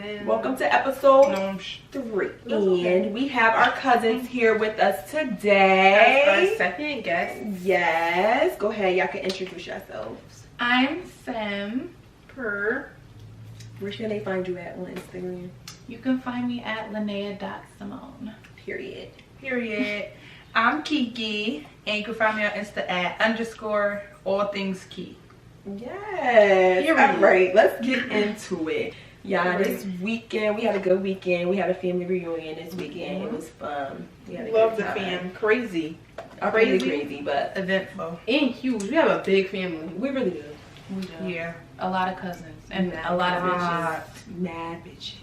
morning. Welcome to episode 3. And we have our cousins here with us today. As our second guest. Yes. Go ahead. Y'all can introduce yourselves. I'm Sam. Where can they find you at on Instagram? You can find me at Linnea.Simone. Period. I'm Kiki, and you can find me on Insta at _allthingskey. Yes. All right, let's get into it. Yeah, this weekend we had a good weekend. We had a family reunion this weekend. It was fun. We had a Love good the time. fam. Crazy, Crazy, but Eventful. and huge. We have a big family. we really do. We do. Yeah. A lot of cousins and a lot of bitches. Mad bitches.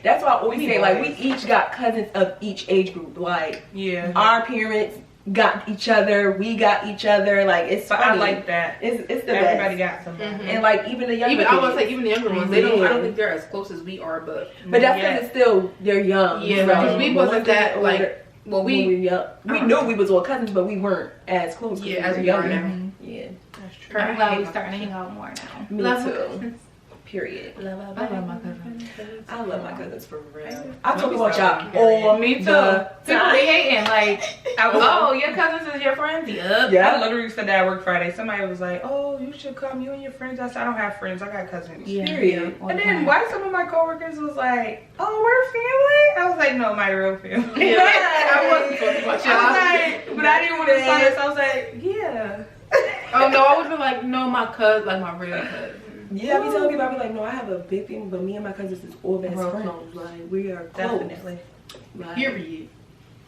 That's why I always say, like, we each got cousins of each age group. Like, Yeah. our parents got each other, we got each other. Like, it's But funny. I like that. It's the Everybody best. got somebody. And like even the younger I was kids. say even the younger ones. They don't. I Yeah. don't think they're as close as we are, but But that's because it's still they're young. yeah, so, because we but wasn't once they that get like. older, Well, when we were young, we knew we was all cousins, but we weren't as close. 'Cause Yeah, as were we are younger. now. Yeah, That's true. I'm glad we starting to hang out more now. me Love too. cousins. Period. I love my cousins. I love my cousins for real. I talk me about stop. y'all all Me too. the People time. be hating like, oh, your cousins is your friends. Yup. Yeah. I literally said that at work Friday. Somebody was like, "Oh, you should come. You and your friends." I said, "I don't have friends. I got cousins." Yeah. Period. All And the then time. why some of my coworkers was like, "Oh, we're family." I was like, "No, my real family." I wasn't talking about I was y'all. like, but I didn't want to start it, so I was like, "Yeah." Oh no, I would be like, no, my cousin, like my real cousin. Yeah, I be telling people, I be like, no, I have a big thing, but me and my cousins is all best Real friends. close. Like, we are close. Definitely. Like, Period.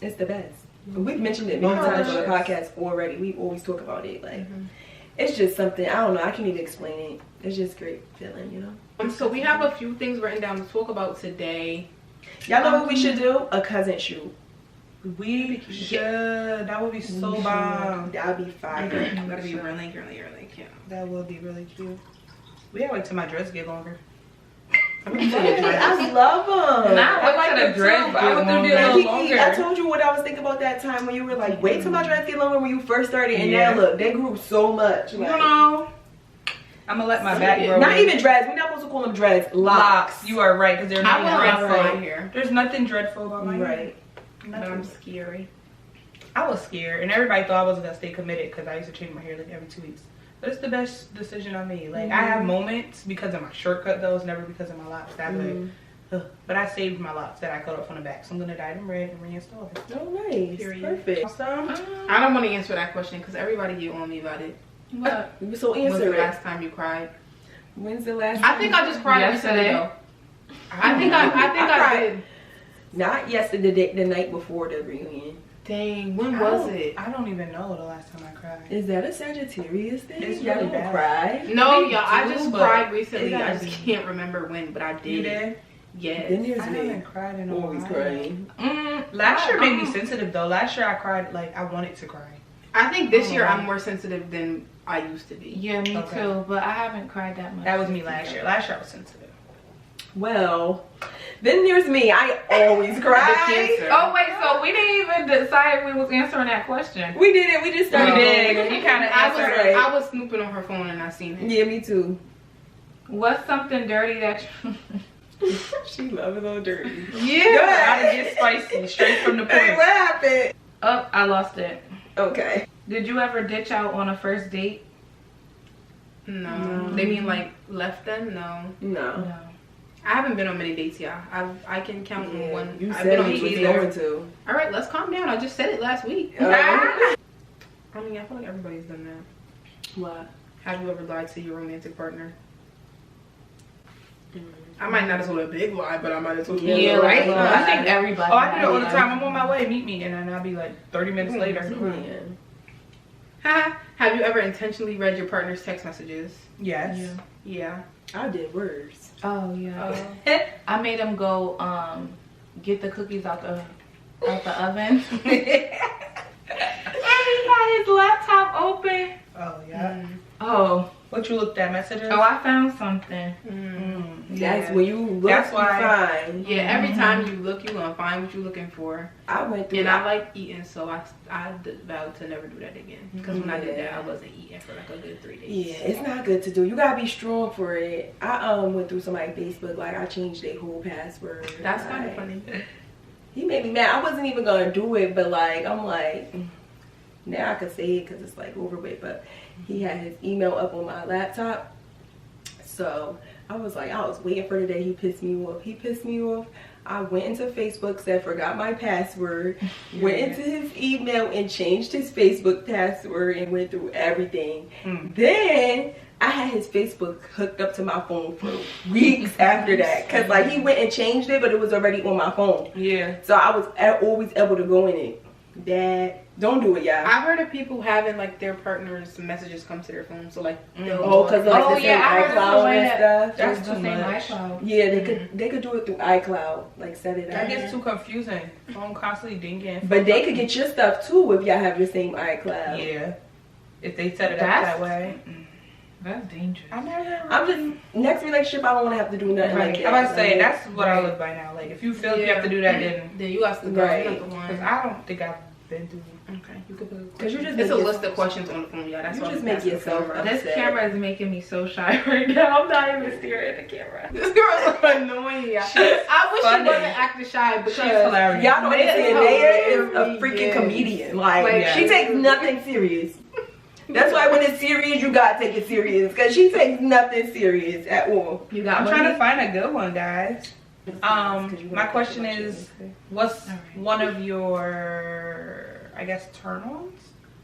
it's the best. We've mentioned it many times on the Yes. podcast already. We always talk about it. Like, it's just something, I don't know, I can't even explain it. It's just great feeling, you know? So we have a few things written down to talk about today. Y'all know what we should do? A cousin shoot. We should. That would be so bomb. That'd be fire. Gotta be really cute. That would be really cute. We gotta wait till my dress get longer. I love them. Not I like the dress, but I would do it a little longer. I told you what I was thinking about that time when you were like, wait till my dress get longer when you first started, and Yeah. now look, they grew so much. You Like, know, I'm gonna let my back grow. not in. even dreads. We're not supposed to call them dreads. Locks. You are right, because there's I nothing want dreadful. my hair, There's nothing dreadful about my hair. Right. but I'm scary. I was scared, and everybody thought I wasn't gonna stay committed because I used to change my hair like every 2 weeks. But it's the best decision I made. Like, I have moments because of my shortcut, though. It's never because of my locks. That way, but I saved my locks that I cut off on the back, so I'm gonna dye them red and reinstall them. Oh, nice. Period. Perfect. Awesome. I don't want to answer that question because everybody get on me about it. So When's the answer it. last time you cried? When's the last I time? think I just cried Yesterday. recently though. I think I did. Not yesterday, the night before the reunion. Dang, when was it? I don't even know the last time I cried. Is that a Sagittarius thing? It's Y'all really don't bad. cry. No, We y'all, I do, just but cried recently. it I gotta just be- can't remember when, but I did. You did? Yes. Then there's I me. haven't cried in a Always while. crying. Last year made me sensitive, though. Last year I cried like I wanted to cry. I think this year I'm more sensitive than I used to be. Yeah, me Okay. too, but I haven't cried that much. That was me last year. Last year I was sensitive. Well, then there's me. I always cry. cancer. Oh wait, so we didn't even decide if we was answering that question. We did it. We just started. We did. You kind of answered it. I was snooping on her phone and I seen it. Yeah, me too. What's something dirty that you... She love a little dirty. Yeah. Go ahead. Gotta get spicy. Straight from the Hey, point. what happened? Oh, I lost it. Okay. Did you ever ditch out on a first date? No. No. They mean like left them? No. No. No. I haven't been on many dates, y'all. I can count on one. You I've said been on you was either. going to. All right, let's calm down. I just said it last week. Oh. I mean, I feel like everybody's done that. What? Have you ever lied to your romantic partner? I might not have told a big lie, but I might have told you. Yeah, right. I think everybody. Oh, I do it all the has. time. I'm on my way. Meet me. And then I'll be like 30 minutes later. Yeah. Haha. Have you ever intentionally read your partner's text messages? Yes. Yeah. I did worse. Oh yeah. I made him go get the cookies out the oven. And he had his laptop open. Oh, yeah. Oh, What you looked at, messages? Oh, I found something. That's when you look. That's why. Find. Yeah, every time you look, you're gonna find what you're looking for. I went through. And I like eating, so I vowed to never do that again. Because when I did that, I wasn't eating for like a good 3 days. Yeah, it's not good to do. You gotta be strong for it. I went through somebody's Facebook, like I changed their whole password. That's like, kind of funny. He made me mad. I wasn't even gonna do it, but like I'm like, now I can say it because it's like over with. But he had his email up on my laptop, so I was like, I was waiting for the day he pissed me off. He pissed me off. I went into Facebook, said forgot my password, went into his email and changed his Facebook password and went through everything. Then I had his Facebook hooked up to my phone for weeks after that. Cause like he went and changed it, but it was already on my phone. Yeah. So I was always able to go in it. Dad, don't do it, y'all. I've heard of people having like their partner's messages come to their phone. So like, Oh, cause like the same I heard iCloud of and stuff. That's the too same much. iCloud. Yeah, they could do it through iCloud, like set it That up. gets too confusing. Phone constantly dinging. But they could get your stuff too if y'all have the same iCloud. Yeah. If they set it up That's- that way. That's dangerous. I'm just next relationship. I don't want to have to do nothing like that. I'm about to say Like, that's what I live by now. Like if you feel you have to do that, then you got to go. Right. You're not the because one. I don't think I've been through. Okay, you could put. Cause you just It's a make list of yourself- questions on the phone, y'all. That's You why just we make passed the yourself camera. up. This Upset. camera is making me so shy right now. I'm not even staring at the camera. This girl's so annoying. Y'all. I wish funny. she wasn't acting shy because She's hilarious. Y'all don't Naya understand. is Naya is a hilarious. freaking comedian. Like Like, she takes nothing serious. That's why when it's serious, you gotta take it serious. Cause she takes nothing serious at all. You got I'm one? trying to find a good one, guys. My question is, what's All right. one of your, I guess, turn-ons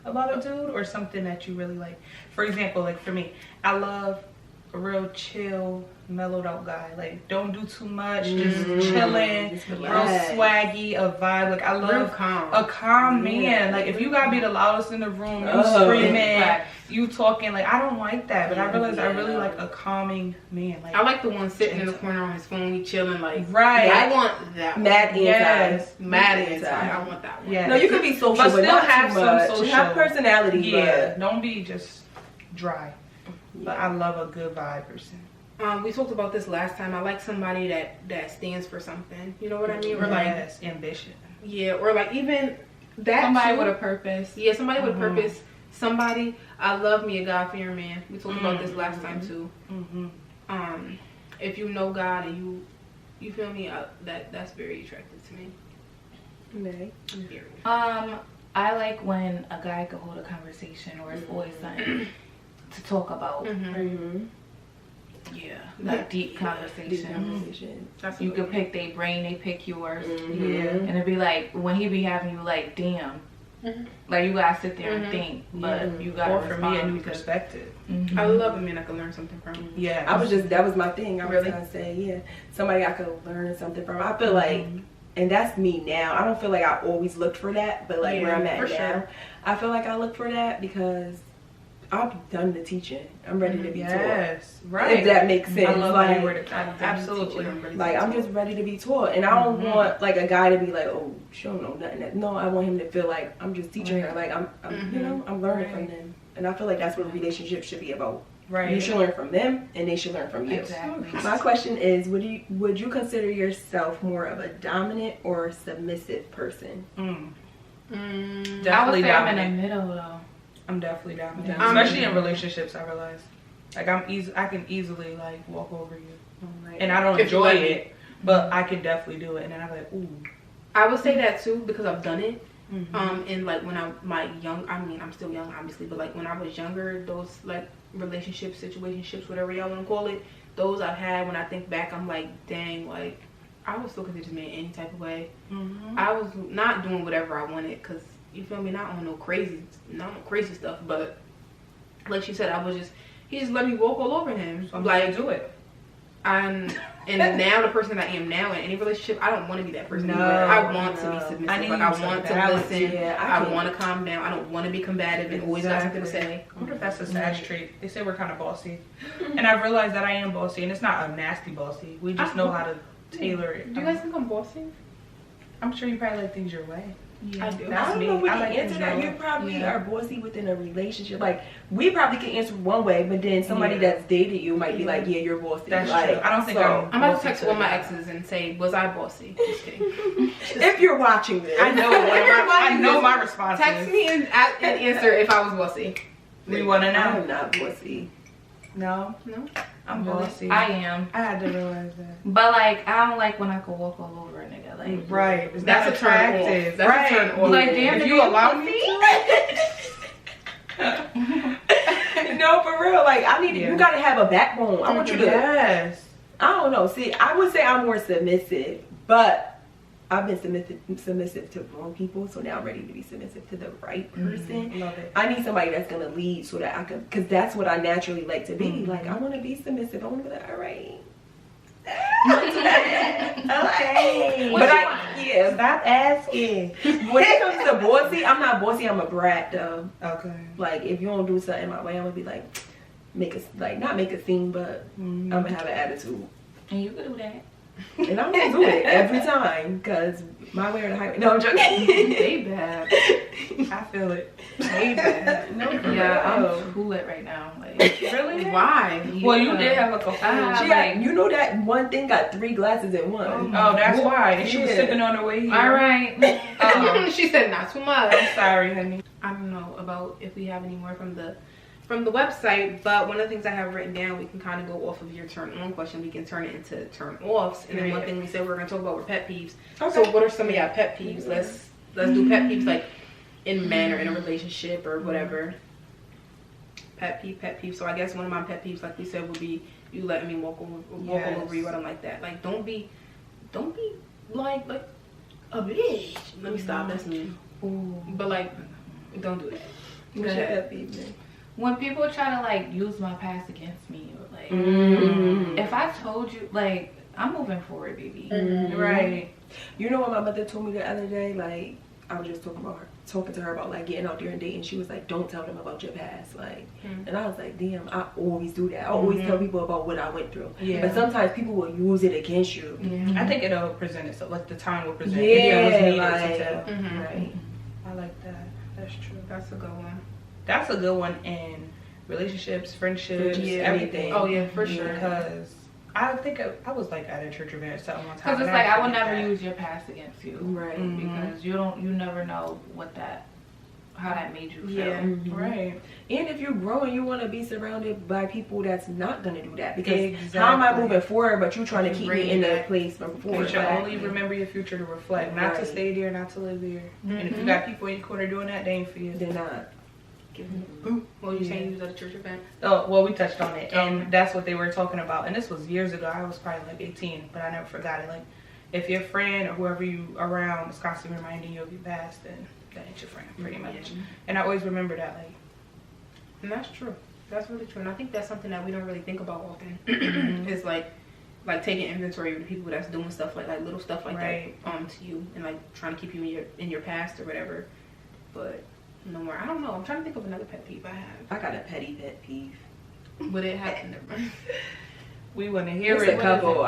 about a dude or something that you really like? For example, like for me, I love a real chill, mellowed out guy. Like don't do too much, just chilling, Just real relax. swaggy, a vibe. Like I real love calm. a calm man. Like if you gotta be the loudest in the room, you Oh. screaming, Right. you talking, like I don't like that. But I realize I really like a calming man. Like I like the one sitting in the corner on his phone, he chilling like. Right. I want that. one. Mad anti. Yes. Mad inside. I want that one. Yeah. No, you can be social, But but, still not have too some much. social. Have personality. Yeah, don't be just dry. But I love a good vibe person. We talked about this last time. I like somebody that stands for something. You know what I mean? Or like, Yes, ambition. yeah, or like even that. Somebody too. with a purpose. Yeah, somebody with a purpose. Somebody. I love me a God-fearing man. We talked about this last time too. If you know God and you feel me, that's very attractive to me. Okay. Very. I like when a guy can hold a conversation or it's always something to talk about. Mm-hmm. Yeah, like deep These conversation. conversations. That's You could pick their brain, they pick yours. Yeah. And it'd be like, when he be having you like, damn. Like you gotta sit there and think, but Yeah. you gotta Or for me, a new because perspective. I love a man I can learn something from. Yeah. That was my thing. I was Really? gonna say, yeah, somebody I could learn something from. I feel like, and that's me now. I don't feel like I always looked for that, but like where I'm at for now, sure. I feel like I look for that because I'm done the teaching. I'm ready to be taught. Yes. Right. If that makes sense. I love like, that word. Absolutely. Like I'm just ready to be taught, and I don't want like a guy to be like, oh, she don't know nothing. No, I want him to feel like I'm just teaching her. Like I'm you know, I'm learning from them, and I feel like that's what a relationship should be about. Right. You should learn from them, and they should learn from you. Exactly. My question is, would you consider yourself more of a dominant or submissive person? I would Definitely say I'm in dominant. the middle though. I'm definitely dominant. I'm- Especially in relationships, I realize. Like I can easily like walk over you. And I don't If you enjoy let me. it, but I can definitely do it. And then I'm like, ooh. I would say that too because I've done it. And like when I'm I'm still young obviously, but like when I was younger, those like relationships, situationships, whatever y'all want to call it, those I've had, when I think back, I'm like, dang, like I was still considered me in any type of way. I was not doing whatever I wanted because you feel me, not on no crazy stuff, but like she said, he just let me walk all over him. So I'm like like, do it. and now the person that I am now in any relationship, I don't want to be that person No, anymore. I want to be no. submissive. I need Like I some want to balance. listen. Yeah, I I want to calm down. I don't want to be combative and always got something to say. I wonder if that's a Sag trait. They say we're kind of bossy. And I realized that I am bossy. And it's not a nasty bossy. We just know how to tailor it. Do you guys think I'm bossy? I'm sure you probably like things your way. Yeah, I do. I That's don't me. know if we I can like answer things that. your You way. probably Yeah. are bossy within a relationship. Like, we probably can answer one way, but then somebody Yeah. that's dated you might be like, yeah, you're bossy. That's like, true. I don't think so. I'm about to bossy text to all my that. exes and say, was I bossy? Just kidding. If you're watching this. I know. I know my response. Text me and answer if I was bossy. We want to I'm know. not bossy. No, No? I'm bossy. I am. I had to realize that. But like, I don't like when I could walk all over a nigga. Like, Right. It's That's not a turn off. attractive. That's a right. turn off. Like, damn, if nigga, you you allow me to. No, for real. Like, I need Yeah. you gotta have a backbone. I want you to. Yes. I don't know. See, I would say I'm more submissive, but I've been submissive to wrong people, so now I'm ready to be submissive to the right person. Love it. I need somebody that's gonna lead so that I can, because that's what I naturally like to be. Like, I want to be submissive. I want to be like, all right. Okay. What But you want? yeah. Stop asking. When it comes to bossy, I'm not bossy. I'm a brat though. Okay. Like, if you don't do something my way, I'm gonna be like, not make a scene, but I'm gonna have an attitude. and you could do that. And I'm gonna do it every time, because my way or the highway. No, I'm joking. They bad. I feel it. Hey, bad. No, for Yeah, real. I'm cool it right now. Like, Really? Why? Well, you did have like a full. Ah. She got, you know that one thing got 3 glasses in one. Oh, that's why. And she was Yeah. sipping on her way here. all right. She said not too much. I'm sorry, honey. I don't know about if we have any more from the website, but one of the things I have written down, we can kind of go off of your turn on question. We can turn it into turn offs, and then one thing we said we're gonna talk about were pet peeves. Okay. So what are some of y'all pet peeves? Let's do pet peeves like in men or in a relationship or whatever. Pet peeve. So I guess one of my pet peeves, like we said, would be you letting me walk all over you. I don't like that. Like don't be like a bitch. Let me stop. That's me. Ooh. But like, don't do that. What's your pet peeve, man? When people try to like use my past against me, or like, if I told you, like, I'm moving forward, baby. Right. You know what my mother told me the other day? Like, I was just talking to her about like getting out there and dating. She was like, don't tell them about your past. Like, and I was like, damn, I always do that. I always tell people about what I went through. Yeah. But sometimes people will use it against you. I think it'll present itself. Like the time will present. Yeah, It was needed like- to tell. Right. I like that. That's true. That's a good one. That's a good one in relationships, friendships, Yeah, everything. Oh yeah, for sure. Because I think I was like at a church event something one time. Because it's and like I would forget never that. use your past against you, Right. because you never know how that made you feel. Yeah. Right. And if you're growing, you want to be surrounded by people that's not going to do that. Because how am I Exactly. moving forward, but you trying to keep Bring me it in the back. place from before? You should Exactly. only remember your future to reflect, not to Right. stay there, not to live there. And if you got people in your corner doing that, they ain't for you. They're not. What were you saying? You was at a church event? Oh, well, we touched on it, and Okay. that's what they were talking about. And this was years ago. I was probably like 18, but I never forgot it. Like, if your friend or whoever you around is constantly reminding you of your past, then that ain't your friend, pretty much. And I always remember that, like, And that's true. That's really true. And I think that's something that we don't really think about often. Is like taking inventory of the people that's doing stuff like little stuff like Right. that to you, and like trying to keep you in your past or whatever. But no more. I don't know. I'm trying to think of another pet peeve I have. I got a petty pet peeve. But it happened. we want to hear It's it. a couple.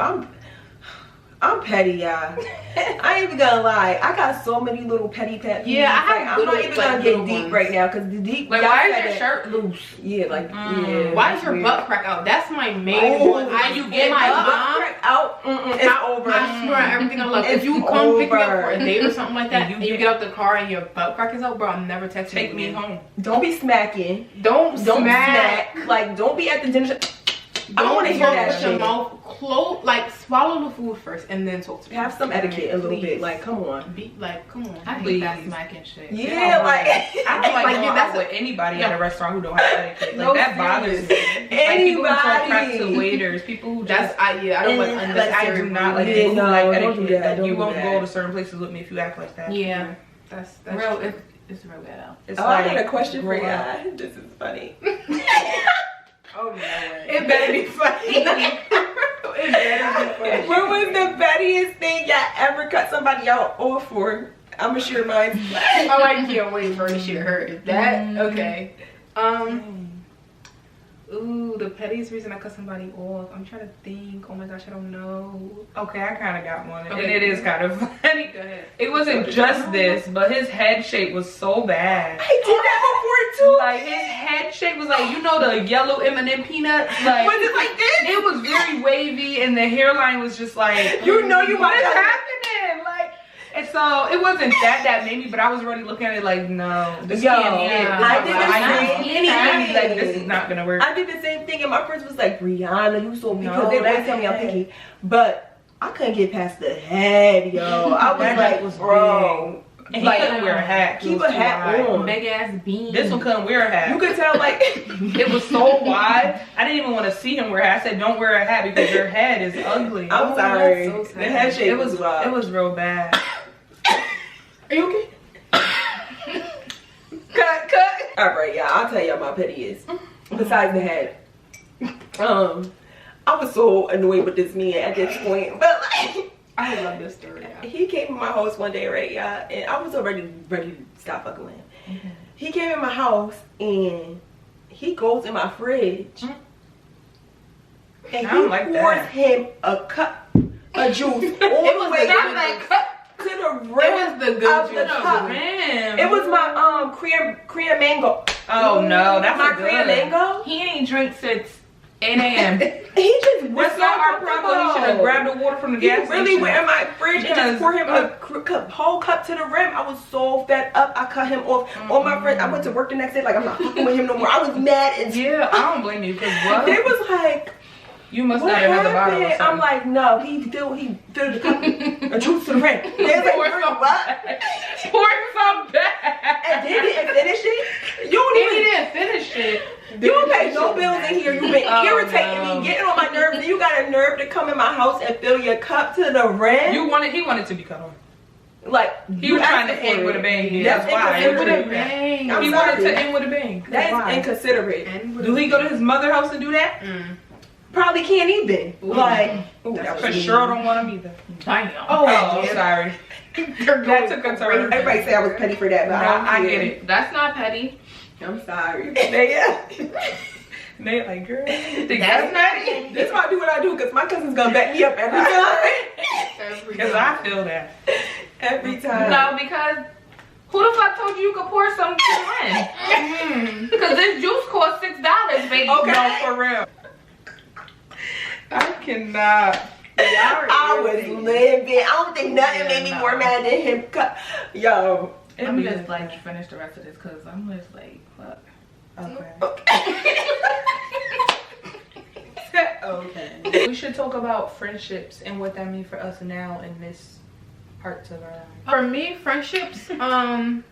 I'm petty, y'all. I ain't even gonna lie. I got so many little petty pet peeves. Yeah, I have I'm little, not even like, gonna get little deep ones. right now because the deep. Like, y'all why is said your it. shirt loose? Yeah, like yeah. Why that's is your weird. butt crack out? That's my main Oh, one. when You you get get my butt mom. crack out, it's over. I swear on everything I love. If It's you come pick me up over. for a date or something like that, And and you you get out the car and your butt crack is out, bro, I'm never texting Take you me again. home. Don't be smacking. Don't Smack. Like, don't be at the dinner. I don't want to hear talk that with your shit. mouth closed. Like, swallow the food first and then talk to me. Have some etiquette a little Please. bit. Like, come on. Be like, come on. I hate Please. that smacking shit. Yeah, like I don't like Like, going yeah, out that's with anybody at a restaurant who don't have etiquette. Like, No, that bothers me. serious. Like, people who talk crap Anybody. to waiters, people who just... I don't like And, unnecessary. I do not like Yeah, people who no, like don't etiquette. do that, Like, don't you do won't that. go to certain places with me if you act like that. Yeah, that's Real, true. it's real ghetto. It's Oh, I like, got a question for great y'all. This is funny. Oh no way. It better be funny. It better be funny. What was the pettiest thing y'all ever cut somebody out off for? I'm gonna share mine. Oh, I can't wait for her to share hers. That okay. Ooh, the pettiest reason I cut somebody off. I'm trying to think. Oh my gosh, I don't know. Okay, I kind of got one, Okay. and it is kind of funny. Go ahead. It wasn't just this, but his head shape was so bad. I did that before too. Like his head shape was like, you know, the yellow M&M peanuts. Like Was it like this? it was very wavy, and the hairline was just like, You know you what might is have. happening? Like, and so it wasn't that made me, but I was already looking at it like, no, this Yo, can't be it. yeah. I did the I same immediately like, thing. this is not gonna work. I did the same thing, and my friends was like, Brianna, you so because No, they always that tell me I'm head. picky, but I couldn't get past the head, yo. I was That like, head was bro, And he like, couldn't wear a hat. 'cause it keep was a too hat wide. on. Big ass bean. This one couldn't wear a hat. You could tell like It was so wide. I didn't even want to see him wear a hat. I said, don't wear a hat because your head is ugly. I'm Oh, sorry, that's so the sad. head shape It was wild. it was real bad. Are you okay? cut. All right, y'all. I'll tell y'all my pettiest. Besides the head, I was so annoyed with this man at this point, but like. I love this story. Yeah. He came in my house one day, right, y'all, and I was already ready to stop fucking with him. Mm-hmm. He came in my house and he goes in my fridge and I don't he like pours that. him a cup of juice all the way to the rim It was the good of the juice. cup. Man. It was my cream mango. Oh no, that's my not cream good. mango. He ain't drink since 8 a.m. He just was That's so not our problem. He should have uncomfortable. grabbed the water from the He gas really station. went in my fridge and Because- just poured him a whole cup to the rim. I was so fed up. I cut him off. All my friends, I went to work the next day like I'm not fucking with him no more. I was mad and Yeah, I don't blame you because what? they was like, You must what got another bottle or happened? something. I'm like, no, he filled the cup of juice to the rim. They was like, Pour "Bro, some what?" Pour some back. And they didn't finish it. You don't He even didn't finish it. You don't pay no bills in here. You've been Oh, irritating no. me, getting on my nerves. Then you got a nerve to come in my house and fill your cup to the rim. He wanted to be cut off. Like He was trying to end with a bang. That's why. inconsiderate. With a bang. I'm He wanted sorry. to end with a bang. That's why. inconsiderate. And Do he go to his mother's house and do that? Probably can't even. Ooh. Like, ooh, That's that was for mean. sure don't want him either. Damn. Oh, yeah. sorry. That took a turn. Everybody say I was petty for that, but I get it. That's not petty. I'm sorry. Yeah. They like, girl, you think That's that's petty? That's why I do what I do, because my cousin's gonna back me up every time. Because I feel that. Every time. No, because who the fuck told you could pour something to the rim? Because this juice costs $6, baby. Okay. No, for real. I cannot. I was living. I don't think nothing made me more mad than him. Yo. I'm just like finish the rest of this because I'm just like, fuck. Okay. Okay. We should talk about friendships and what that means for us now in this parts of our life. For me, friendships mean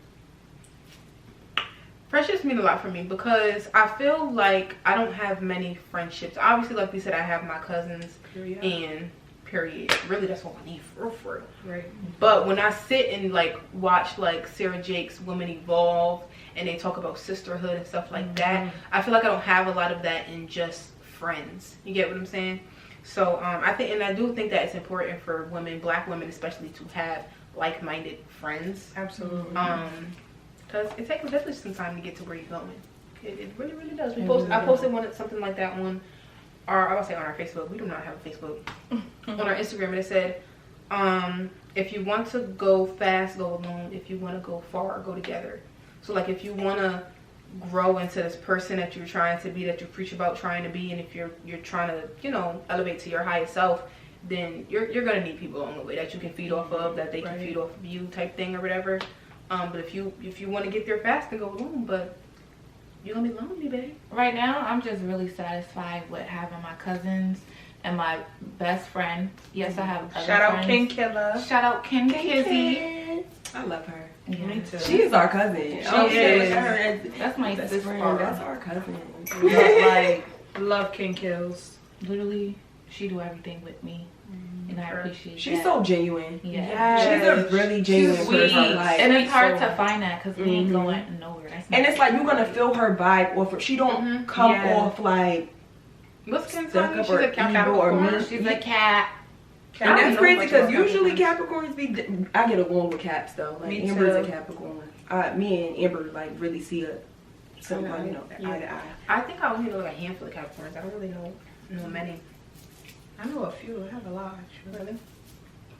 a lot for me because I feel like I don't have many friendships. Obviously, like we said, I have my cousins and period. Really, that's all I need for real. Right. But when I sit and like watch like Sarah Jake's Women Evolve and they talk about sisterhood and stuff like that, I feel like I don't have a lot of that in just friends. You get what I'm saying? So I think, and I do think that it's important for women, black women especially, to have like-minded friends. Absolutely. Because it takes definitely some time to get to where you're going. It really, really does. I posted something like that on our, I would say on our Facebook. We do not have a Facebook. On our Instagram, and it said, if you want to go fast, go alone. If you want to go far, go together. So like if you want to grow into this person that you're trying to be, that you preach about trying to be, and if you're trying to, you know, elevate to your highest self, then you're gonna need people along the way that you can feed off of, that they can feed off of you, type thing or whatever. But if you want to get there fast, then go alone. But you're gonna be lonely, babe. Right now, I'm just really satisfied with having my cousins and my best friend. Yes, I have other Shout out friends. King Killer. Shout out Ken Kizzy. I love her. Yeah. Me too. She is our cousin. She say is. her as That's my best sister. friend. That's our cousin. Like, love King Kills. Literally, she do everything with me, and I appreciate She's that. so genuine. Yeah. She's a really genuine sweet. person. Like, And it's hard So- to find that because we ain't going nowhere. That's and it's like you're gonna feel her vibe off her. She don't come Yeah. off like What's Ken's stuck sign? up She's or a evil Capricorn. or mean. She's a cat. And I don't that's know crazy much because about usually Capricorns. Capricorns I get along with Caps though. Like Me Amber's too. a Capricorn. Me and Amber like really see So, Okay. you know, Yeah. eye to eye. I think I only know like a handful of Capricorns. I don't really know many. I know a few. I have a lot actually. Really?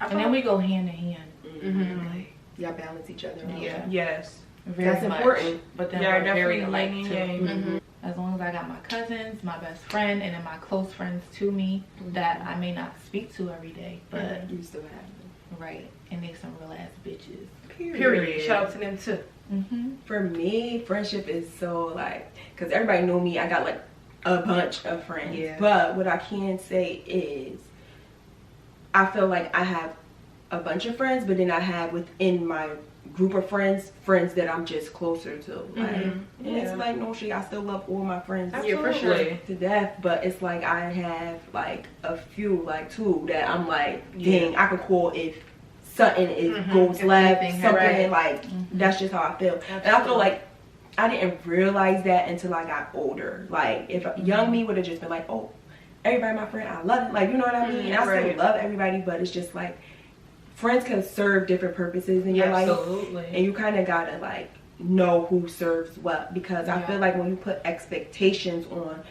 And then we go hand in hand. Mm-hmm. Like, Y'all balance each other out. yeah. Yes. Very That's much. important. But then Yeah, we're very definitely alike yin too. and yang. Mm-hmm. As long as I got my cousins, my best friend, and then my close friends to me that I may not speak to every day, but You still have them. right, and they some real ass bitches. Period. Shout out to them too. Mm-hmm. For me, friendship is so like, because everybody know me, I got like a bunch of friends. Yeah. But what I can say is, I feel like I have a bunch of friends, but then I have within my group of friends that I'm just closer to. Like, and it's like, no shit, I still love all my friends. Yeah, for sure. To death, but it's like I have like a few, like two that I'm like, dang, I could call if something goes If left, anything something happens. like that's just how I feel. And I feel like I didn't realize that until I got older. Like if young me would have just been like, oh, everybody my friend, I love it, like, you know what I mean? And I still love everybody, but it's just like friends can serve different purposes in your life. Absolutely. And you kind of gotta like know who serves what, because I feel like when you put expectations on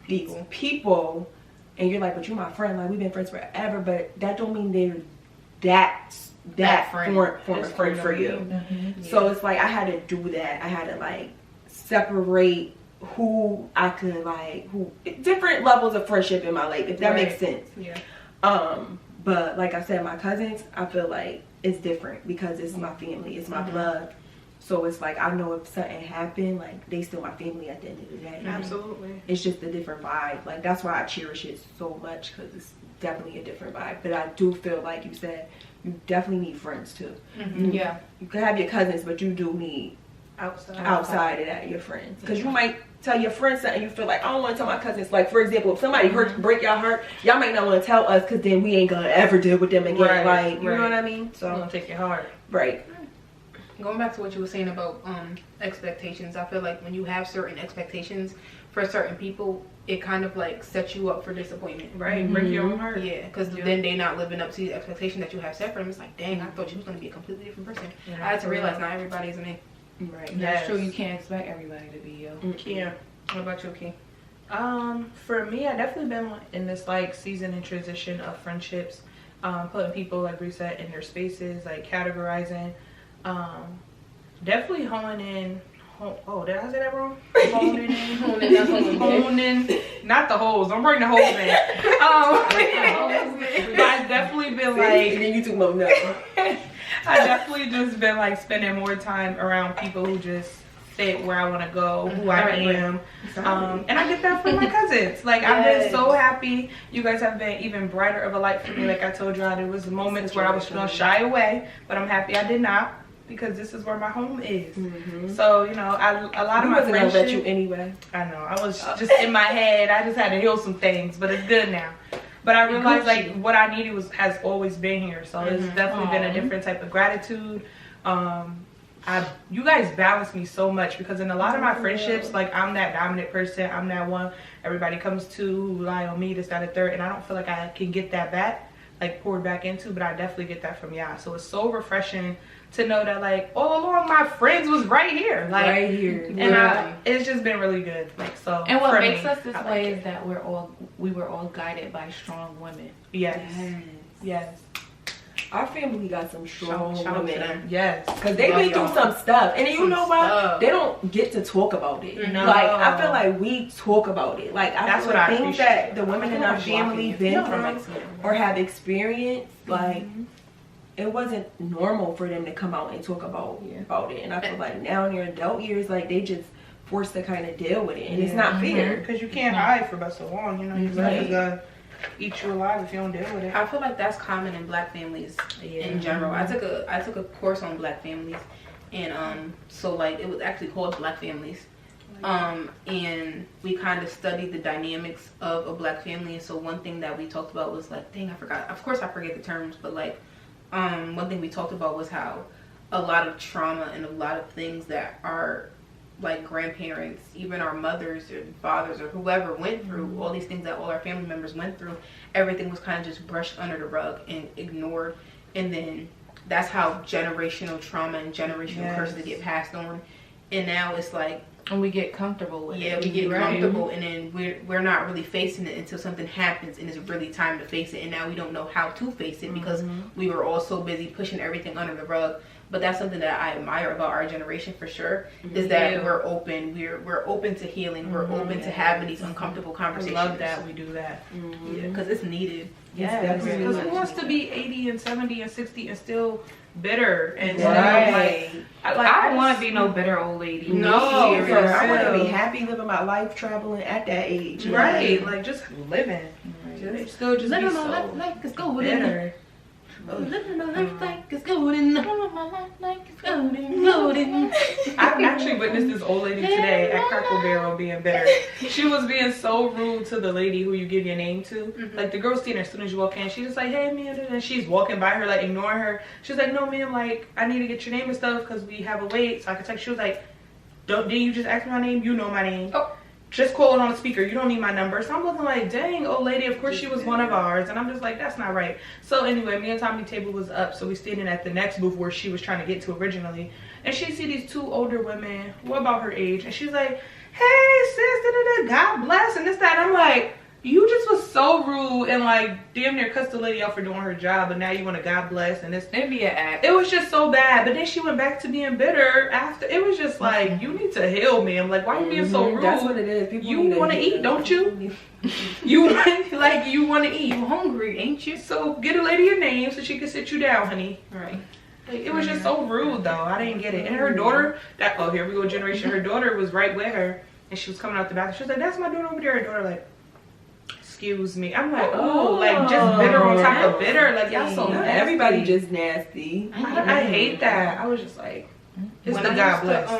these people and you're like, but you're my friend, like we've been friends forever, but that don't mean they're that friend. form of friend for you. So it's like I had to do that. I had to like separate who I could like, who different levels of friendship in my life, if that makes sense. Yeah. But like I said, my cousins, I feel like it's different because it's my family, it's my blood. So it's like I know if something happened, like they still my family at the end of the day. Absolutely. It's just a different vibe. Like that's why I cherish it so much, because it's definitely a different vibe. But I do feel like you said, you definitely need friends too. Yeah. You can have your cousins, but you do need outside of that your friends, because you might tell your friends something you feel like, I don't want to tell my cousins. Like for example, if somebody break your heart, y'all might not want to tell us, because then we ain't gonna ever deal with them again. Like you know what I mean? So I'm gonna take it hard. right. Going back to what you were saying about expectations, I feel like when you have certain expectations for certain people, it kind of like sets you up for disappointment. Right. Break your own heart. Yeah, because then they're not living up to the expectation that you have set for them. It's like, dang, I thought you was going to be a completely different person. Yeah, I had to realize not everybody's me. Right. That's Yes. true. You can't expect everybody to be you. Yeah. What about you, Key? For me, I definitely been in this like season and transition of friendships, putting people, like we said, in their spaces, like categorizing, definitely honing in. Oh, did I say that wrong? Honing in, not the holes. Don't bring the holes in. But I've definitely been like, and then you took my no. I definitely just been like spending more time around people who just fit where I want to go, who I am. And I get that from my cousins. Like I've been so happy. You guys have been even brighter of a light for me. Like I told y'all, there was moments where I was gonna shy away, but I'm happy I did not, because this is where my home is. So you know, a lot of my wasn't gonna let you friendships. anyway. I know, I was just in my head. I just had to heal some things, but it's good now. But I realized like what I needed has always been here. So it's definitely been a different type of gratitude. You guys balance me so much, because in a lot of my friendships, like I'm that dominant person. I'm that one everybody comes to, who rely on me, this, that, and third. And I don't feel like I can get that back, like poured back into, but I definitely get that from y'all. So it's so refreshing to know that like all along my friends was right here. Like Right here. and it's just been really good. Like so. And what for makes me, us this I like way it. is that we were all guided by strong women. Yes. Yes. Our family got some strong Shout out to women. them. Yes. Because they been through some stuff. And you know what? They don't get to talk about it. No. Like, I feel like we talk about it. Like, That's feel what like I things appreciate. that the women in our family been through or have experienced, like, it wasn't normal for them to come out and talk about it. And I feel like now in their adult years, like, they just forced to kind of deal with it. And it's not fair. Because you can't hide for but so long. You know, your life is gonna eat you alive if you don't deal with it. I feel like that's common in black families in general. I took a course on black families, and so like it was actually called Black Families, and we kind of studied the dynamics of a black family. And so one thing that we talked about was like, dang, I forgot. Of course I forget the terms, but like one thing we talked about was how a lot of trauma and a lot of things that are like grandparents, even our mothers or fathers or whoever went through, all these things that all our family members went through, everything was kind of just brushed under the rug and ignored. And then that's how generational trauma and generational curses get passed on. And now it's like And we get comfortable with it. Yeah, we get comfortable, and then we're not really facing it until something happens, and it's really time to face it. And now we don't know how to face it because we were all so busy pushing everything under the rug. But that's something that I admire about our generation for sure, is that we're open. We're open to healing. We're open to having these uncomfortable conversations. I love that we do that. Yeah, because it's needed. Yeah, because who wants to be 80 and 70 and 60 and still bitter and I don't want to be no bitter old lady. No, I want to be happy living my life traveling at that age. Right, like just living. Just still just living be my so life like it's golden. bitter. Living my life like it's golden. Living my life like it's golden. I've actually witnessed this old lady today at Crackle Barrel being bitter. She was being so rude to the lady who you give your name to. Like the girl's seeing her as soon as you walk in. She's just like, hey man, and she's walking by her like ignoring her. She's like, no ma'am, like I need to get your name and stuff because we have a wait so I can text. She was like, didn't you just ask me my name? You know my name. Oh. Just call it on the speaker. You don't need my number. So I'm looking like, dang, old lady. Of course she was one of ours. And I'm just like, that's not right. So anyway, me and Tommy table was up. So we standing at the next booth where she was trying to get to originally. And she see these two older women, what about her age? And she's like, hey, sis, God bless, and this, that. And I'm like, you just was so rude and like damn near cussed the lady out for doing her job, but now you want to God bless and this. It'd be an act. It was just so bad. But then she went back to being bitter after. It was just like, you need to heal, ma'am. Like, why are you being so rude? That's what it is. People you want to eat, don't you? You want to eat. You hungry, ain't you? So get a lady your name so she can sit you down, honey. Right. Like, it was just so rude though. I didn't get it. And her daughter, here we go, generation. Her daughter was right with her, and she was coming out the bathroom. She was like, that's my daughter over there. Her daughter like, excuse me. I'm like, oh, like just bitter on top of bitter. Like y'all so nasty. Everybody just nasty. I hate that. I was just like, it's the God bless.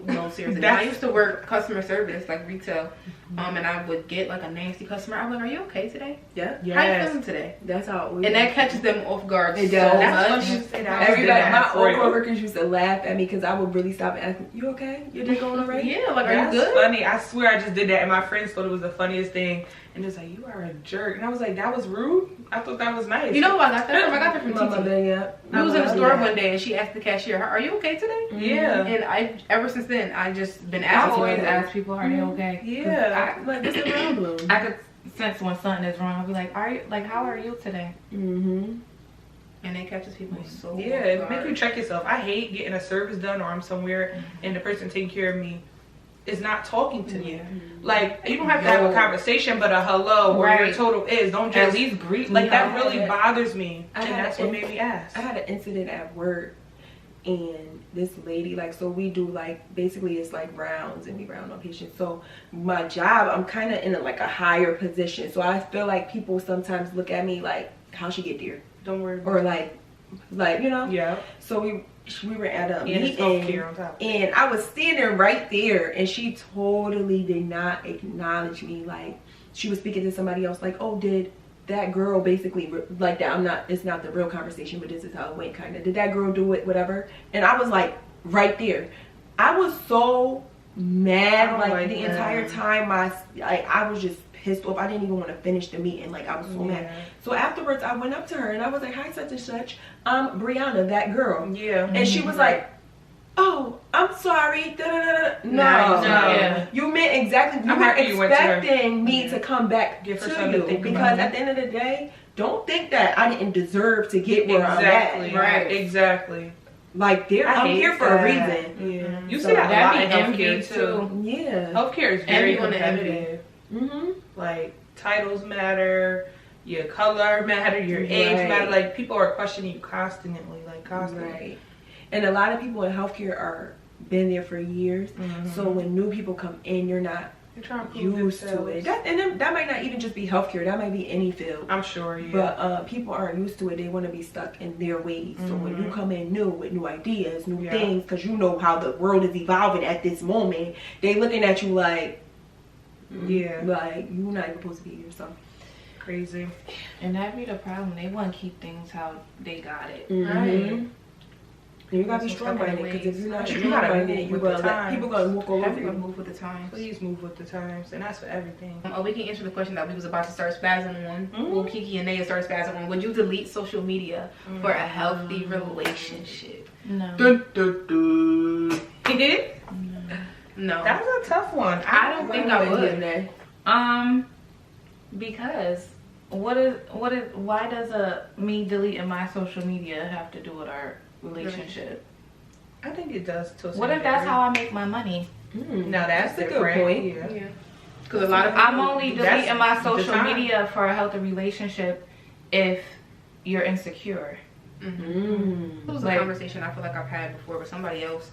No, seriously. When I used to work customer service, like retail, and I would get like a nasty customer. I'm like, are you okay today? Yeah. How you feeling today? That's how it was. And that catches them off guard It so does. much. Everybody, my old coworkers used to laugh at me because I would really stop and ask them, you okay? Your day going all right? Yeah, like, are That's you good? funny. I swear I just did that, and my friends thought it was the funniest thing. And just like, you are a jerk. And I was like, that was rude? I thought that was nice. You know who I got that from? I got that from Titi. Yeah. We was in the store one day and she asked the cashier, are you okay today? Yeah. And ever since then, I just been I asking. always ask people, are they okay? Yeah. Like, what's the problem? I could sense when something is wrong. I'll be like, how are you today? And it catches people so Yeah, make you check yourself. I hate getting a service done or I'm somewhere and the person taking care of me is not talking to me. Like, you don't have to have a conversation, but a hello where your total is. Don't just at least greet me. Like, that really bothers me. And that's what made me ask. I had an incident at work, and this lady, like, so we do like, basically it's like rounds, and we round on patients. So my job, I'm kind of in a higher position. So I feel like people sometimes look at me like, how'd she get there? Don't worry about Or like, you know? Yeah. So we were at a meeting, on top. and I was standing right there, and she totally did not acknowledge me. Like, she was speaking to somebody else, like, oh, did that girl basically like that? It's not the real conversation, but this is how it went, kind of. Did that girl do it, whatever? And I was like, right there. I was so mad, like the entire time. I was just pissed off. I didn't even want to finish the meeting. Like, I was so mad. So afterwards, I went up to her and I was like, hi, such and such. I'm Brianna, that girl. Yeah. And she was like, oh, I'm sorry. No. You meant exactly. You were expecting me to come back to you. Because at the end of the day, don't think that I didn't deserve to get where I'm at. Right. Exactly. Like, I'm here for a reason. Yeah. You see that a lot in healthcare too. Yeah. Healthcare is very competitive. Like, titles matter, your color matter, your age matter. Like, people are questioning you constantly. Right. And a lot of people in healthcare are been there for years. So when new people come in, you're not used to it. That might not even just be healthcare. That might be any field. I'm sure, yeah. But people aren't used to it. They want to be stuck in their ways. So when you come in new with new ideas, new things, because you know how the world is evolving at this moment, they looking at you like, like, you're not even supposed to be here. So crazy. And that be the problem. They want to keep things how they got it. Right. You gotta be strong minded, because if you're not strong minded, you're gonna let people gonna walk all over you. Move with the times. Please move with the times, and that's for everything. We can answer the question that we was about to start spazzing on. Well, Kiki and Naya start spazzing on. Would you delete social media for a healthy relationship? No. No. That's a tough one. I don't think I would. Because why does me deleting my social media have to do with our relationship? I think it does to a What if that's how I make my money? No, that's a good point. Yeah. Because a lot of people, I'm only deleting my social media for a healthy relationship if you're insecure. It was a conversation I feel like I've had before with somebody else.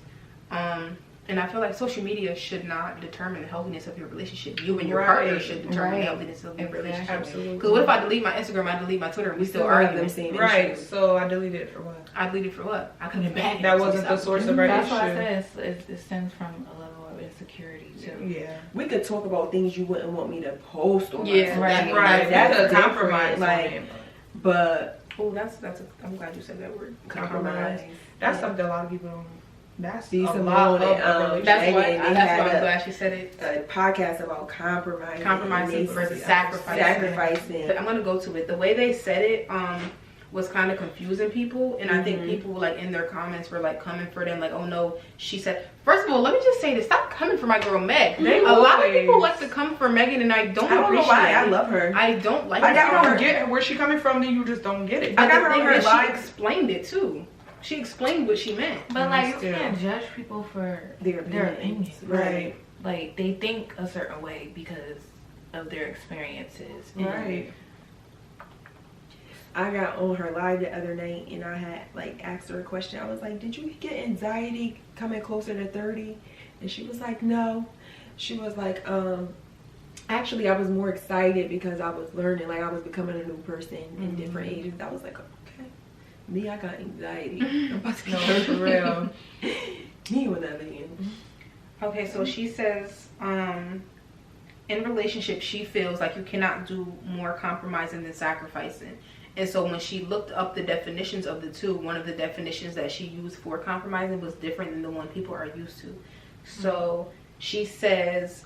And I feel like social media should not determine the healthiness of your relationship. You and your partner should determine the healthiness of your relationship. Absolutely. Because what if I delete my Instagram, I delete my Twitter, and we still argue? Right. So I deleted it for what? I deleted for what? I couldn't imagine. That wasn't the source of our That's issue. why I said it stems from a level of insecurity too. Yeah. We could talk about things you wouldn't want me to post on. Yeah, Right. That's a compromise. Like, but oh, I'm glad you said that word. compromise. That's something a lot of people don't. That's See, a Simone lot of and, That's why Megan, I'm glad she said it. A podcast about compromising Versus sacrificing. But I'm gonna go to it. The way they said it was kind of confusing people, and I think people like in their comments were like coming for them, like, oh no, she said. First of all, let me just say this: stop coming for my girl Meg. A lot of people like to come for Megan, and I don't appreciate know why. it. I love her. I don't like. I don't get where she coming from. Then you just don't get it. But I got her. She explained it too. She explained what she meant. But like, you can't judge people for their opinions. Right. Like, they think a certain way because of their experiences. Right. I got on her live the other night and I had like asked her a question. I was like, did you get anxiety coming closer to 30? And she was like, no. She was like, actually I was more excited because I was learning, like I was becoming a new person in different ages. I was like, okay, me, I got anxiety. I'm about to No, for real. Me with that man. Okay, so she says, in relationships, she feels like you cannot do more compromising than sacrificing. And so when she looked up the definitions of the two, one of the definitions that she used for compromising was different than the one people are used to. So she says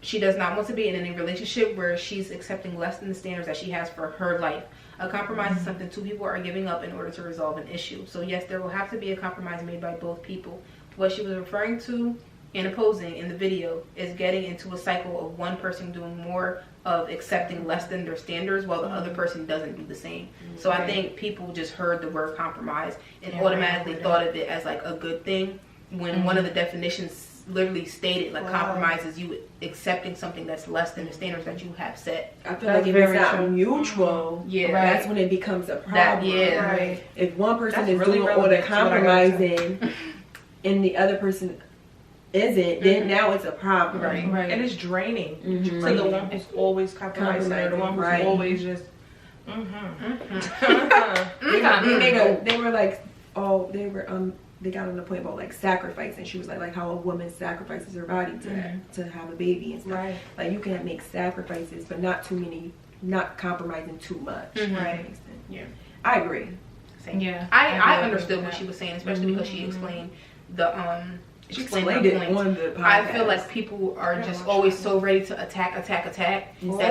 she does not want to be in any relationship where she's accepting less than the standards that she has for her life. A compromise is something two people are giving up in order to resolve an issue. So yes, there will have to be a compromise made by both people. What she was referring to and opposing in the video is getting into a cycle of one person doing more of accepting less than their standards while the other person doesn't do the same. So I think people just heard the word compromise and automatically thought of it as like a good thing, when one of the definitions literally stated like compromise is you accepting something that's less than the standards that you have set. I feel like if it's not mutual, that's when it becomes a problem. If one person is doing all the compromising and the other person isn't, then now it's a problem. Right. And it's draining. So the one who's always compromising, or the one who's always just they were like, oh, they got on the point about like sacrifice, and she was like how a woman sacrifices her body to have a baby and stuff. Like you can make sacrifices, but not too many, not compromising too much. Yeah, I agree. Same. Yeah, I understood what she was saying, especially because she explained the she explained it on the podcast. I feel like people are just always so ready to attack that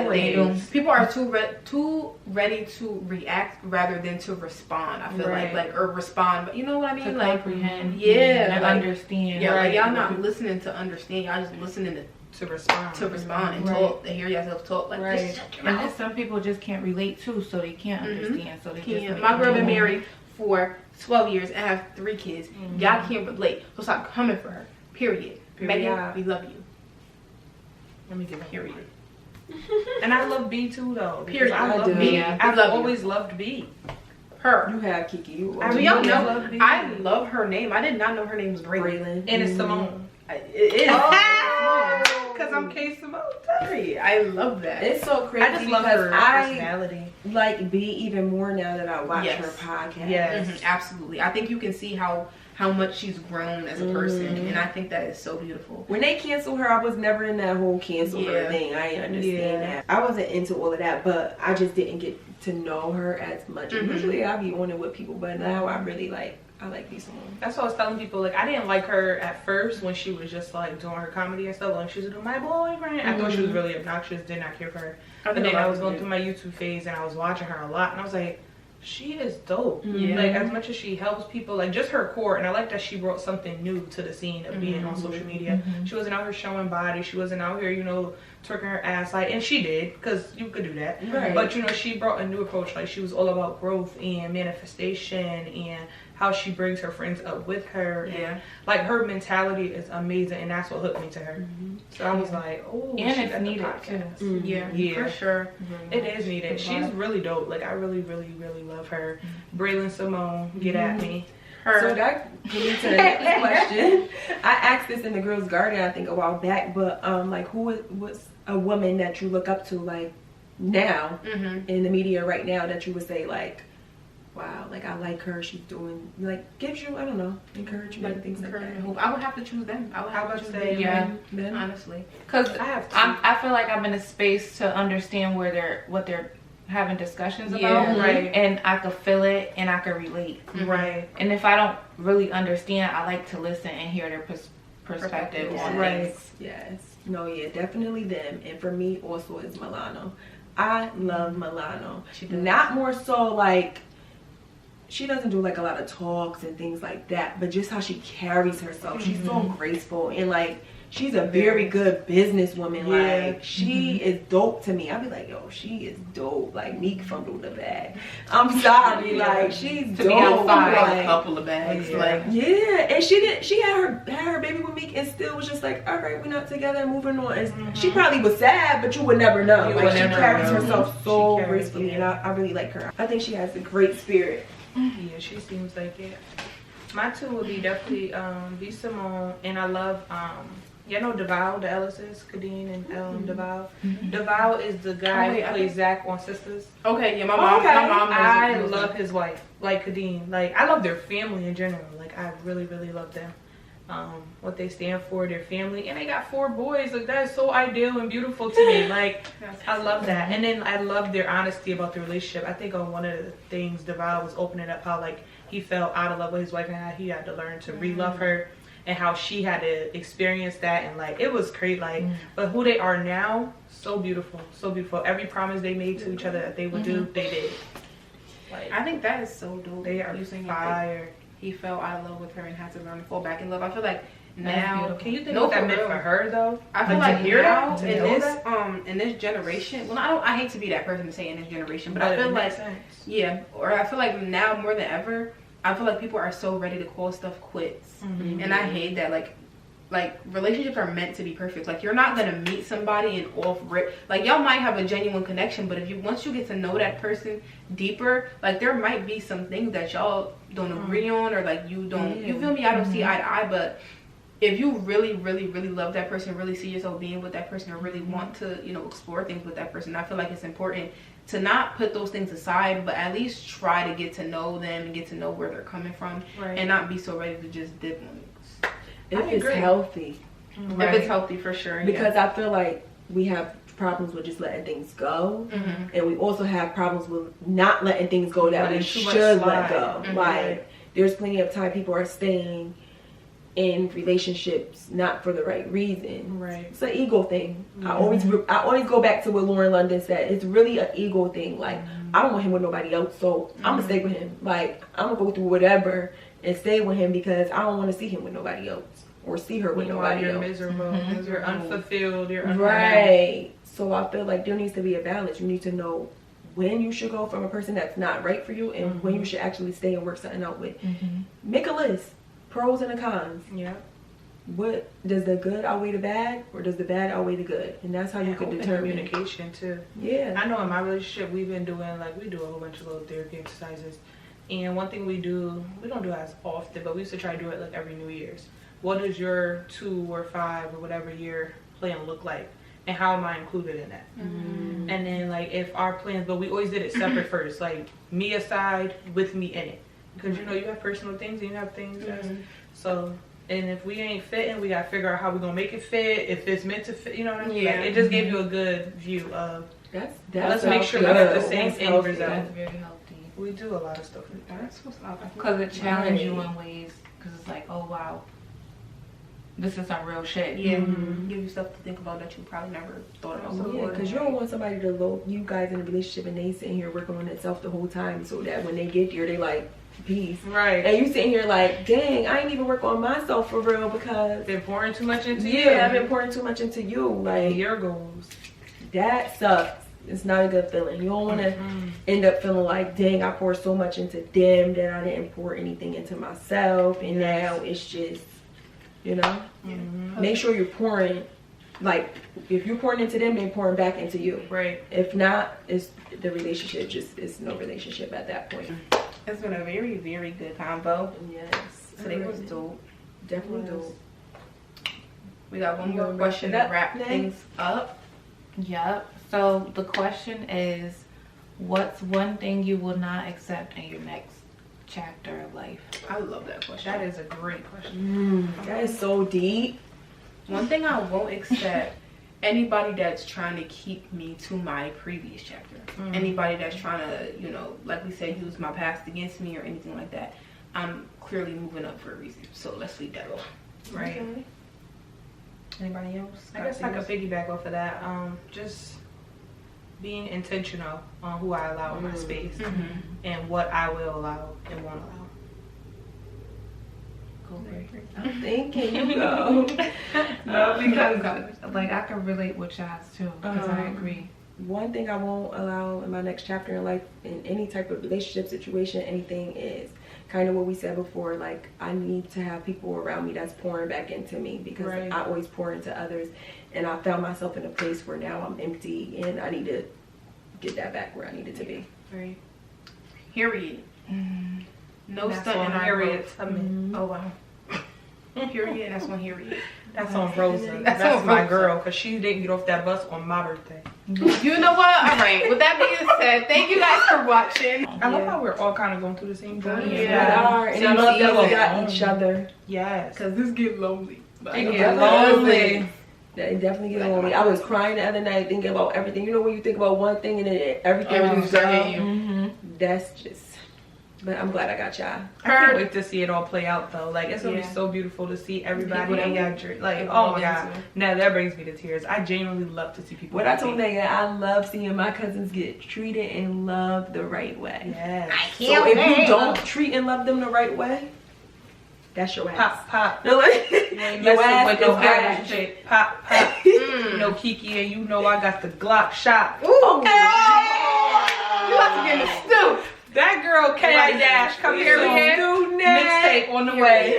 they don't. People are too ready to react rather than to respond. I feel like or respond, but you know what I mean, to like comprehend, and like, understand. Yeah, like y'all not listening to understand. Y'all just listening to respond and talk, to hear yourself talk. Like just shut your and mouth. some people just can't relate too, so they can't understand. So they just my girl been married for 12 years and have 3 kids. Y'all can't relate, so stop coming for her. Period. Megan, we love you. Let me get that. Period. And I love B too, though. Period. I love B. Yeah. I've always loved B. Her. You have Kiki. Y'all know, I love her name. I did not know her name was Braylon. And it's Simone. It is. Because I'm K Simone. I love that. It's so crazy. I just love her personality. I like B even more now that I watch her podcast. Yes. Absolutely. I think you can see how much she's grown as a person, and I think that is so beautiful. When they canceled her, I was never in that whole cancel her thing. I understand that. I wasn't into all of that, but I just didn't get to know her as much. Usually I be on it with people, but now I really I like these songs. That's what I was telling people. Like, I didn't like her at first when she was just like doing her comedy and stuff. Like, she was doing my boyfriend. I thought she was really obnoxious. Did not care for her. But then I was going through my YouTube phase and I was watching her a lot, and I was like, she is dope. Yeah. Like, as much as she helps people, like, just her core. And I like that she brought something new to the scene of being on social media. She wasn't out here showing body. She wasn't out here, you know, twerking her ass. Like, and she did, because you could do that. Right. But, you know, she brought a new approach. Like, she was all about growth and manifestation and how she brings her friends up with her. Yeah. And, like, her mentality is amazing. And that's what hooked me to her. So I was like, oh, And she it's got the needed, podcast. too. Yeah, for sure. It is needed. She's really dope. Like, I really, really, really love her. Braylon Simone, get at me. So that leads to the next question. I asked this in the Girls Garden, I think, a while back, but like, who was a woman that you look up to, like, now in the media right now, that you would say, like, wow, like, I like her, she's doing, like, gives you, I don't know, encouragement and things like that. I would have to choose them. I would have to choose them. Yeah. Men? Honestly. Because I have to. I feel like I'm in a space to understand what they're having discussions about. Yeah, right. And I could feel it and I could relate. Right. And if I don't really understand, I like to listen and hear their perspective on Right. things. Yes. No, yeah, definitely them. And for me, also, is Milano. I love Milano. She does. Not more so, like, she doesn't do, like, a lot of talks and things like that, but just how she carries herself. She's so graceful, and, like, she's a very good businesswoman. Yeah. Like, she is dope to me. I'll be like, yo, she is dope. Like, Meek fumbled the bag. I'm sorry. Like, she's To dope. be outside Like, a couple of bags. Yeah. Like, yeah, and she had her baby with Meek and still was just like, all right, we're not together, moving on. And she probably was sad, but you would never know. You Like, would she never carries know. herself so She carries, gracefully, yeah. and I really like her. I think she has a great spirit. Yeah, she seems like it. My two would be definitely B. Simone, and I love you know DeVal, the Ellises, Kadeen and DeVal. DeVal is the guy who plays Zach on Sisters. okay, yeah, my mom. My mom. I love his wife, like Kadeen. Like, I love their family in general. Like, I really, really love them. What they stand for, their family, and they got 4 boys. Like, that is so ideal and beautiful to me. Like, I love that. And then I love their honesty about the relationship. I think on one of the things DeVal was opening up how, like, he fell out of love with his wife and how he had to learn to re-love her, and how she had to experience that, and like, it was great. Like, but who they are now, so beautiful, so beautiful. Every promise they made to each other that they would do, they did. Like, I think that is so dope. they are fire. He fell out of love with her and had to learn to fall back in love. I feel like That's now, beautiful. Can you think No, what that for meant real. for her though? I feel to like hear now that, to know in this generation. Well, I hate to be that person to say in this generation, but I it feel like makes sense. yeah, or I feel like now more than ever, I feel like people are so ready to call stuff quits, and I hate that. Like relationships are meant to be perfect. Like, you're not gonna meet somebody and off rip. Like, y'all might have a genuine connection, but if you once you get to know that person deeper, like, there might be some things that y'all don't agree on, or like you don't. You feel me? I don't see eye to eye, but if you really, really, really love that person, really see yourself being with that person, or really want to, you know, explore things with that person, I feel like it's important to not put those things aside, but at least try to get to know them and get to know where they're coming from, and not be so ready to just dip on it. If it's healthy. If it's healthy, for sure. Because I feel like we have problems with just letting things go, and we also have problems with not letting things go that we should let go. Like, there's plenty of time people are staying in relationships not for the right reason. Right. It's an ego thing. I always go back to what Lauren London said. It's really an ego thing. Like, I don't want him with nobody else, so I'm gonna stay with him. Like, I'm gonna go through whatever and stay with him because I don't want to see him with nobody else or see her with nobody you're else. miserable, you're unfulfilled, you're unhappy. Right. So I feel like there needs to be a balance. You need to know when you should go from a person that's not right for you, and when you should actually stay and work something out with. Make a list, pros and the cons. Yeah. What does the good outweigh the bad, or does the bad outweigh the good? And that's how you can determine. Communication too. Yeah. I know in my relationship we've been doing, like, we do a whole bunch of little therapy exercises, and one thing we don't do it as often, but we used to try to do it like every New Year's. What does your 2 or 5 or whatever year plan look like, and how am I included in that? And then, like, if our plans, but we always did it separate first, like, me aside with me in it, because you know you have personal things and you have things so. And if we ain't fitting, we gotta figure out how we're gonna make it fit, if it's meant to fit, you know what I mean? Like, it just gave you a good view of, That's let's make sure good. we have the same That's end healthy. result. That's very healthy. We do a lot of stuff like that. That's what's up. Because it challenges you in ways, because it's like, oh wow, this is some real shit. Yeah, give you stuff to think about that you probably never thought about before. Yeah, because you don't want somebody to low you guys in a relationship and they sitting here working on themselves the whole time, so that when they get there, they like, peace. Right. And you sitting here like, dang, I ain't even work on myself for real because Been pouring too much into you. yeah, I've been pouring too much into you. Like, Your goals. that sucks. It's not a good feeling. You don't want to end up feeling like, dang, I poured so much into them that I didn't pour anything into myself, and now it's just, you know. Make sure you're pouring, like, if you're pouring into them, then pouring back into you. Right. If not, it's the relationship just it's no relationship at that point. It's been a very, very good combo. Yes. Today was dope. Definitely dope. We got one more You question to wanna wrap wrap things up. Yep. So the question is, what's one thing you will not accept in your next chapter of life? I love that question. That is a great question. That is so deep. One thing I won't accept, anybody that's trying to keep me to my previous chapter. Anybody that's trying to, you know, like we said, use my past against me or anything like that. I'm clearly moving up for a reason. So let's leave that alone. Right. Okay. Anybody else? I guess I could piggyback off of that. Just being intentional on who I allow in my space and what I will allow and won't allow. I'm thinking you go. No, because like I can relate with y'all too, because I agree. One thing I won't allow in my next chapter in life, in any type of relationship situation, anything, is kind of what we said before. Like, I need to have people around me that's pouring back into me, because I always pour into others, and I found myself in a place where now I'm empty and I need to get that back where I need it to be. Right. Period. No That's stunt in on our Harriet. growth. Oh wow. Period. That's on Harriet. That's on Rosa. That's That's on my Rosa. girl, because she didn't get off that bus on my birthday. You know what? All right. With that being said, thank you guys for watching. I love how we're all kind of going through the same journey. We are, and I love that we got each other. Yes. Cause this get lonely. It get lonely. That definitely get lonely. I was crying the other night thinking about everything. You know when you think about one thing and then everything's Everything's that's just. But I'm glad I got y'all. I can't wait to see it all play out though. Like, it's gonna be so beautiful to see everybody in your dream. Like, oh my god. Now that brings me to tears. I genuinely love to see people. What I told Megan, I love seeing my cousins get treated and loved the right way. Yes. So if you don't treat and love them the right way, that's your ass. Pop. Your ass With is no ass. shit. Pop. No Kiki, and you know I got the Glock shot. Ooh. Okay. You about to get in the stew. That girl K.I. Dash, come here, mixtape on the way.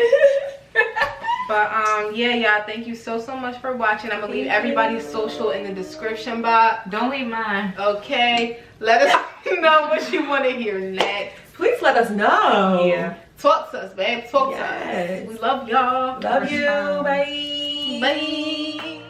But yeah, y'all, thank you so much for watching. I'm gonna leave everybody's social in the description box. Don't leave mine. Okay, let us know what you want to hear next. Please let us know. Yeah. Talk to us, babe. Talk to Yes. us. We love y'all. Love you. Bye. Bye.